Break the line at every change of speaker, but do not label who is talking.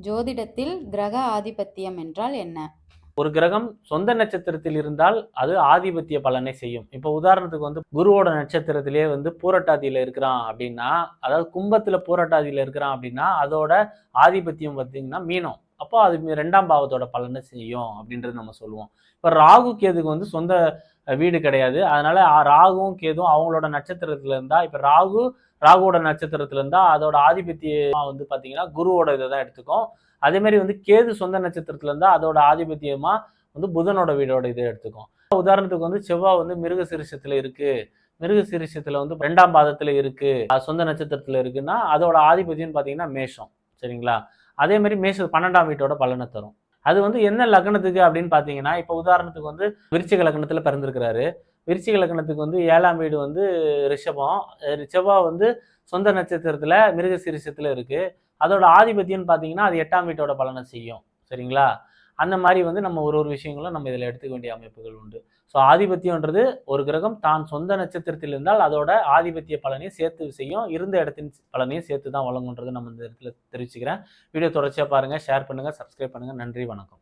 ஜோதிடத்தில் கிரக ஆதிபத்தியம் என்றால் என்ன?
ஒரு கிரகம் சொந்த நட்சத்திரத்தில் இருந்தால் அது ஆதிபத்திய பலனை செய்யும். இப்போ உதாரணத்துக்கு குருவோட நட்சத்திரத்திலே பூரட்டாதியில இருக்கிறான் அப்படின்னா, அதாவது கும்பத்துல பூரட்டாதியில இருக்கிறான் அப்படின்னா அதோட ஆதிபத்தியம் பார்த்தீங்கன்னா மீனம். அப்போ அது 2ஆம் பாவத்தோட பலனை செய்யும் அப்படின்றது நம்ம சொல்லுவோம். இப்போ ராகு கேதுக்கு சொந்த வீடு கிடையாது. அதனால ராகுவும் கேதுவும் அவங்களோட நட்சத்திரத்துல இருந்தா, இப்போ ராகுவோட நட்சத்திரத்துல இருந்தா அதோட ஆதிபத்தியம் பாத்தீங்கன்னா குருவோட இதை தான் எடுத்துக்கும். அதே மாதிரி கேது சொந்த நட்சத்திரத்துல இருந்தா அதோட ஆதிபத்தியமா புதனோட வீடோட இதை எடுத்துக்கும். உதாரணத்துக்கு செவ்வாய் மிருக சிறுஷத்துல இருக்கு, மிருக சிறுஷத்துல 2ஆம் பாதத்துல இருக்கு, சொந்த நட்சத்திரத்துல இருக்குன்னா அதோட ஆதிபத்தியம் பாத்தீங்கன்னா மேஷம். சரிங்களா? அதே மாதிரி மேஷம் 12ஆம் வீட்டோட பலனை தரும். அது என்ன லக்னத்துக்கு அப்படின்னு பாத்தீங்கன்னா, இப்போ உதாரணத்துக்கு விருச்சிக லக்னத்துல பிறந்திருக்கிறாரு. விருச்சிக லக்னத்துக்கு 7ஆம் வீடு ரிஷபம். செவ்வாய் சொந்த நட்சத்திரத்துல மிருக சிறுஷத்துல இருக்கு. அதோட ஆதிபத்தியம்னு பார்த்தீங்கன்னா அது 8ஆம் வீட்டோட பலனை செய்யும். சரிங்களா? அந்த மாதிரி நம்ம ஒரு விஷயங்களும் நம்ம இதில் எடுத்துக்க வேண்டிய அமைப்புகள் உண்டு. ஸோ ஆதிபத்தியம்ன்றது ஒரு கிரகம் தான் சொந்த நட்சத்திரத்தில் இருந்தால் அதோட ஆதிபத்திய பலனையும் சேர்த்து செய்யும், இருந்த இடத்தின் பலனையும் சேர்த்து தான் வழங்குன்றது நம்ம இந்த இடத்துல தெரிவிச்சுக்கிறேன். வீடியோ தொடர்ச்சியாக பாருங்கள், ஷேர் பண்ணுங்கள், சப்ஸ்கிரைப் பண்ணுங்கள். நன்றி, வணக்கம்.